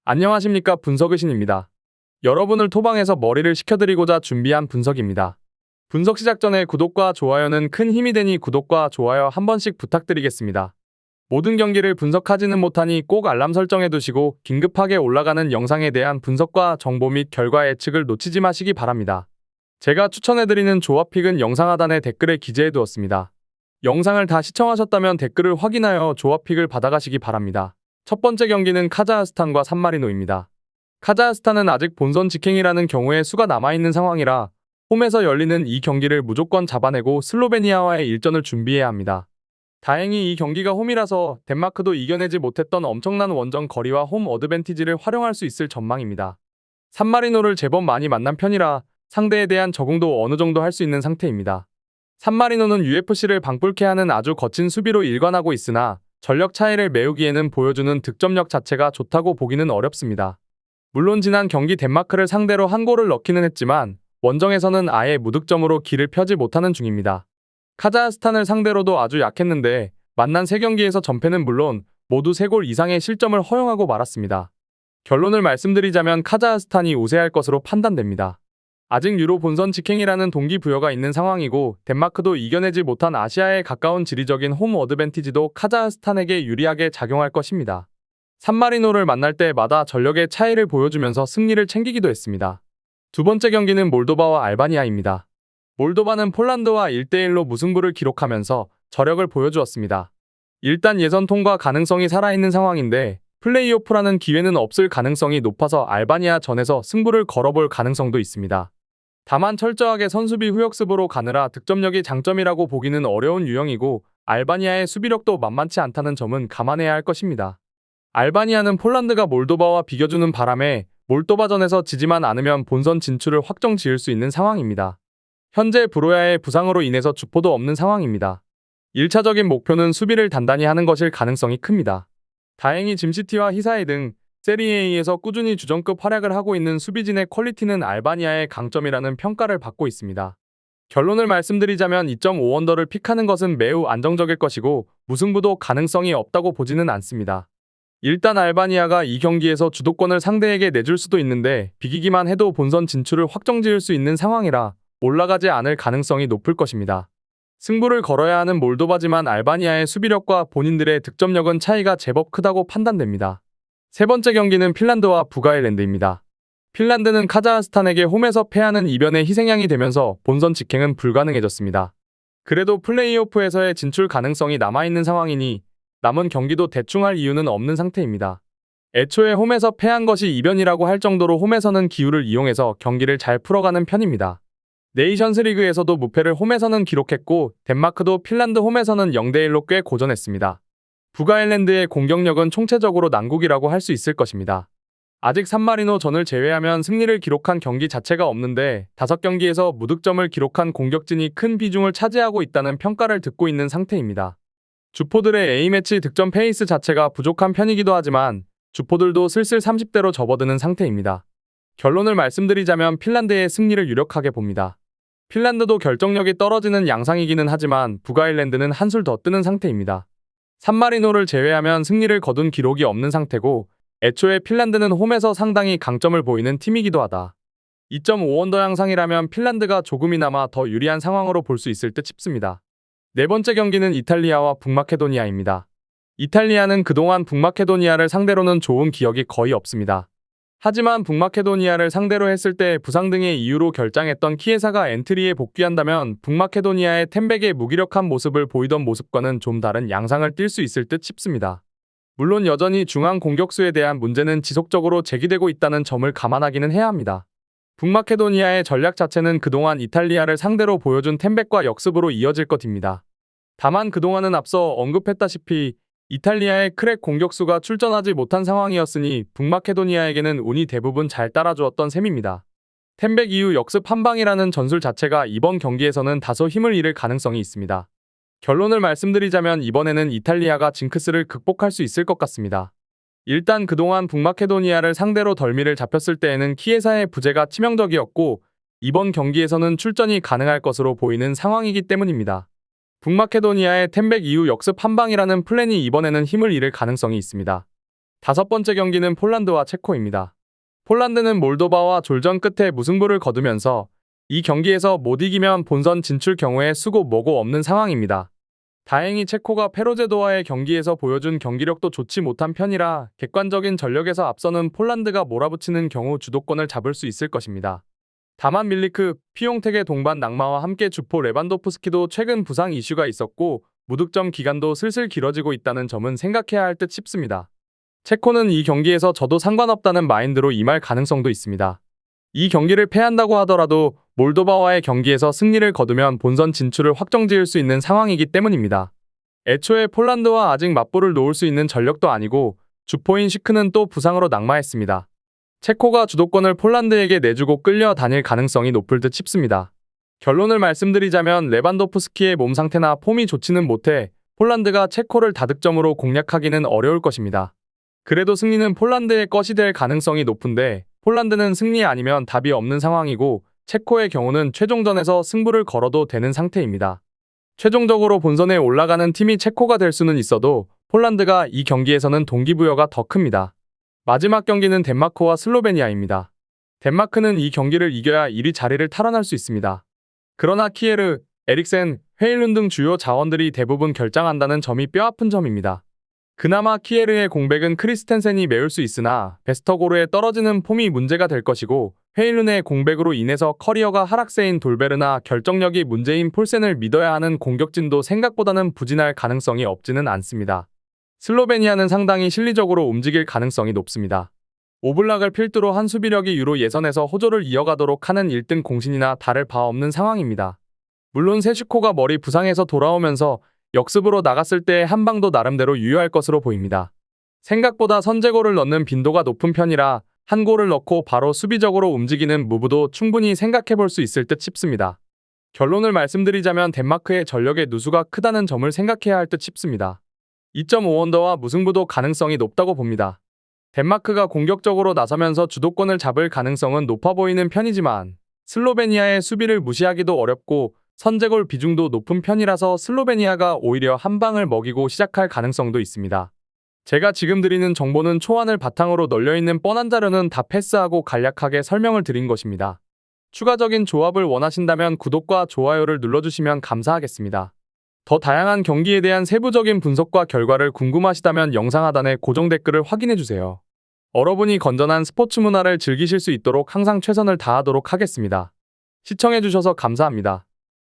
안녕하십니까, 분석의신입니다. 여러분을 토방에서 머리를 식혀드리고자 준비한 분석입니다. 분석 시작 전에 구독과 좋아요는 큰 힘이 되니 구독과 좋아요 한 번씩 부탁드리겠습니다. 모든 경기를 분석하지는 못하니 꼭 알람 설정해 두시고 긴급하게 올라가는 영상에 대한 분석과 정보 및 결과 예측을 놓치지 마시기 바랍니다. 제가 추천해드리는 조합픽은 영상 하단에 댓글에 기재해 두었습니다. 영상을 다 시청하셨다면 댓글을 확인하여 조합픽을 받아가시기 바랍니다. 첫 번째 경기는 카자흐스탄과 산마리노입니다. 카자흐스탄은 아직 본선 직행이라는 경우에 수가 남아있는 상황이라 홈에서 열리는 이 경기를 무조건 잡아내고 슬로베니아와의 일전을 준비해야 합니다. 다행히 이 경기가 홈이라서 덴마크도 이겨내지 못했던 엄청난 원정 거리와 홈 어드밴티지를 활용할 수 있을 전망입니다. 산마리노를 제법 많이 만난 편이라 상대에 대한 적응도 어느 정도 할 수 있는 상태입니다. 산마리노는 UFC를 방불케 하는 아주 거친 수비로 일관하고 있으나 전력 차이를 메우기에는 보여주는 득점력 자체가 좋다고 보기는 어렵습니다. 물론 지난 경기 덴마크를 상대로 한 골을 넣기는 했지만 원정에서는 아예 무득점으로 길을 펴지 못하는 중입니다. 카자흐스탄을 상대로도 아주 약했는데 만난 3경기에서 전패는 물론 모두 3골 이상의 실점을 허용하고 말았습니다. 결론을 말씀드리자면 카자흐스탄이 우세할 것으로 판단됩니다. 아직 유로 본선 직행이라는 동기부여가 있는 상황이고 덴마크도 이겨내지 못한 아시아에 가까운 지리적인 홈 어드밴티지도 카자흐스탄에게 유리하게 작용할 것입니다. 산마리노를 만날 때마다 전력의 차이를 보여주면서 승리를 챙기기도 했습니다. 두 번째 경기는 몰도바와 알바니아입니다. 몰도바는 폴란드와 1대1로 무승부를 기록하면서 저력을 보여주었습니다. 일단 예선 통과 가능성이 살아있는 상황인데 플레이오프라는 기회는 없을 가능성이 높아서 알바니아 전에서 승부를 걸어볼 가능성도 있습니다. 다만 철저하게 선수비 후역습으로 가느라 득점력이 장점이라고 보기는 어려운 유형이고 알바니아의 수비력도 만만치 않다는 점은 감안해야 할 것입니다. 알바니아는 폴란드가 몰도바와 비겨주는 바람에 몰도바전에서 지지만 않으면 본선 진출을 확정 지을 수 있는 상황입니다. 현재 브로야의 부상으로 인해서 주포도 없는 상황입니다. 1차적인 목표는 수비를 단단히 하는 것일 가능성이 큽니다. 다행히 짐시티와 히사에 등 세리에에서 꾸준히 주전급 활약을 하고 있는 수비진의 퀄리티는 알바니아의 강점이라는 평가를 받고 있습니다. 결론을 말씀드리자면 2.5언더를 픽하는 것은 매우 안정적일 것이고 무승부도 가능성이 없다고 보지는 않습니다. 일단 알바니아가 이 경기에서 주도권을 상대에게 내줄 수도 있는데 비기기만 해도 본선 진출을 확정지을 수 있는 상황이라 올라가지 않을 가능성이 높을 것입니다. 승부를 걸어야 하는 몰도바지만 알바니아의 수비력과 본인들의 득점력은 차이가 제법 크다고 판단됩니다. 세 번째 경기는 핀란드와 북아일랜드입니다. 핀란드는 카자흐스탄에게 홈에서 패하는 이변의 희생양이 되면서 본선 직행은 불가능해졌습니다. 그래도 플레이오프에서의 진출 가능성이 남아있는 상황이니 남은 경기도 대충 할 이유는 없는 상태입니다. 애초에 홈에서 패한 것이 이변이라고 할 정도로 홈에서는 기후를 이용해서 경기를 잘 풀어가는 편입니다. 네이션스리그에서도 무패를 홈에서는 기록했고 덴마크도 핀란드 홈에서는 0대1로 꽤 고전했습니다. 북아일랜드의 공격력은 총체적으로 난국이라고 할 수 있을 것입니다. 아직 산마리노 전을 제외하면 승리를 기록한 경기 자체가 없는데 5경기에서 무득점을 기록한 공격진이 큰 비중을 차지하고 있다는 평가를 듣고 있는 상태입니다. 주포들의 A매치 득점 페이스 자체가 부족한 편이기도 하지만 주포들도 슬슬 30대로 접어드는 상태입니다. 결론을 말씀드리자면 핀란드의 승리를 유력하게 봅니다. 핀란드도 결정력이 떨어지는 양상이기는 하지만 북아일랜드는 한술 더 뜨는 상태입니다. 산마리노를 제외하면 승리를 거둔 기록이 없는 상태고 애초에 핀란드는 홈에서 상당히 강점을 보이는 팀이기도 하다. 2.5언더 양상이라면 핀란드가 조금이나마 더 유리한 상황으로 볼 수 있을 듯 싶습니다. 네 번째 경기는 이탈리아와 북마케도니아입니다. 이탈리아는 그동안 북마케도니아를 상대로는 좋은 기억이 거의 없습니다. 하지만 북마케도니아를 상대로 했을 때 부상 등의 이유로 결장했던 키에사가 엔트리에 복귀한다면 북마케도니아의 템백의 무기력한 모습을 보이던 모습과는 좀 다른 양상을 띌 수 있을 듯 싶습니다. 물론 여전히 중앙 공격수에 대한 문제는 지속적으로 제기되고 있다는 점을 감안하기는 해야 합니다. 북마케도니아의 전략 자체는 그동안 이탈리아를 상대로 보여준 템백과 역습으로 이어질 것입니다. 다만 그동안은 앞서 언급했다시피 이탈리아의 크랙 공격수가 출전하지 못한 상황이었으니 북마케도니아에게는 운이 대부분 잘 따라주었던 셈입니다. 템백 이후 역습 한방이라는 전술 자체가 이번 경기에서는 다소 힘을 잃을 가능성이 있습니다. 결론을 말씀드리자면 이번에는 이탈리아가 징크스를 극복할 수 있을 것 같습니다. 일단 그동안 북마케도니아를 상대로 덜미를 잡혔을 때에는 키에사의 부재가 치명적이었고 이번 경기에서는 출전이 가능할 것으로 보이는 상황이기 때문입니다. 북마케도니아의 템백 이후 역습 한방이라는 플랜이 이번에는 힘을 잃을 가능성이 있습니다. 다섯 번째 경기는 폴란드와 체코입니다. 폴란드는 몰도바와 졸전 끝에 무승부를 거두면서 이 경기에서 못 이기면 본선 진출 경우에 수고 뭐고 없는 상황입니다. 다행히 체코가 페로제도와의 경기에서 보여준 경기력도 좋지 못한 편이라 객관적인 전력에서 앞서는 폴란드가 몰아붙이는 경우 주도권을 잡을 수 있을 것입니다. 다만 밀리크, 피용텍의 동반 낙마와 함께 주포 레반도프스키도 최근 부상 이슈가 있었고 무득점 기간도 슬슬 길어지고 있다는 점은 생각해야 할 듯 싶습니다. 체코는 이 경기에서 져도 상관없다는 마인드로 임할 가능성도 있습니다. 이 경기를 패한다고 하더라도 몰도바와의 경기에서 승리를 거두면 본선 진출을 확정지을 수 있는 상황이기 때문입니다. 애초에 폴란드와 아직 맞불을 놓을 수 있는 전력도 아니고 주포인 시크는 또 부상으로 낙마했습니다. 체코가 주도권을 폴란드에게 내주고 끌려다닐 가능성이 높을 듯 싶습니다. 결론을 말씀드리자면 레반도프스키의 몸 상태나 폼이 좋지는 못해 폴란드가 체코를 다득점으로 공략하기는 어려울 것입니다. 그래도 승리는 폴란드의 것이 될 가능성이 높은데 폴란드는 승리 아니면 답이 없는 상황이고 체코의 경우는 최종전에서 승부를 걸어도 되는 상태입니다. 최종적으로 본선에 올라가는 팀이 체코가 될 수는 있어도 폴란드가 이 경기에서는 동기부여가 더 큽니다. 마지막 경기는 덴마크와 슬로베니아입니다. 덴마크는 이 경기를 이겨야 1위 자리를 탈환할 수 있습니다. 그러나 키에르, 에릭센, 헤일룬 등 주요 자원들이 대부분 결장한다는 점이 뼈아픈 점입니다. 그나마 키에르의 공백은 크리스텐센이 메울 수 있으나 베스터고르의 떨어지는 폼이 문제가 될 것이고 헤일룬의 공백으로 인해서 커리어가 하락세인 돌베르나 결정력이 문제인 폴센을 믿어야 하는 공격진도 생각보다는 부진할 가능성이 없지는 않습니다. 슬로베니아는 상당히 실리적으로 움직일 가능성이 높습니다. 오블락을 필두로 한 수비력이 유로 예선에서 호조를 이어가도록 하는 1등 공신이나 다를 바 없는 상황입니다. 물론 세슈코가 머리 부상에서 돌아오면서 역습으로 나갔을 때의 한 방도 나름대로 유효할 것으로 보입니다. 생각보다 선제골을 넣는 빈도가 높은 편이라 한 골을 넣고 바로 수비적으로 움직이는 무브도 충분히 생각해 볼 수 있을 듯 싶습니다. 결론을 말씀드리자면 덴마크의 전력의 누수가 크다는 점을 생각해야 할 듯 싶습니다. 2.5언더와 무승부도 가능성이 높다고 봅니다. 덴마크가 공격적으로 나서면서 주도권을 잡을 가능성은 높아 보이는 편이지만 슬로베니아의 수비를 무시하기도 어렵고 선제골 비중도 높은 편이라서 슬로베니아가 오히려 한 방을 먹이고 시작할 가능성도 있습니다. 제가 지금 드리는 정보는 초안을 바탕으로 널려있는 뻔한 자료는 다 패스하고 간략하게 설명을 드린 것입니다. 추가적인 조합을 원하신다면 구독과 좋아요를 눌러주시면 감사하겠습니다. 더 다양한 경기에 대한 세부적인 분석과 결과를 궁금하시다면 영상 하단에 고정 댓글을 확인해주세요. 여러분이 건전한 스포츠 문화를 즐기실 수 있도록 항상 최선을 다하도록 하겠습니다. 시청해주셔서 감사합니다.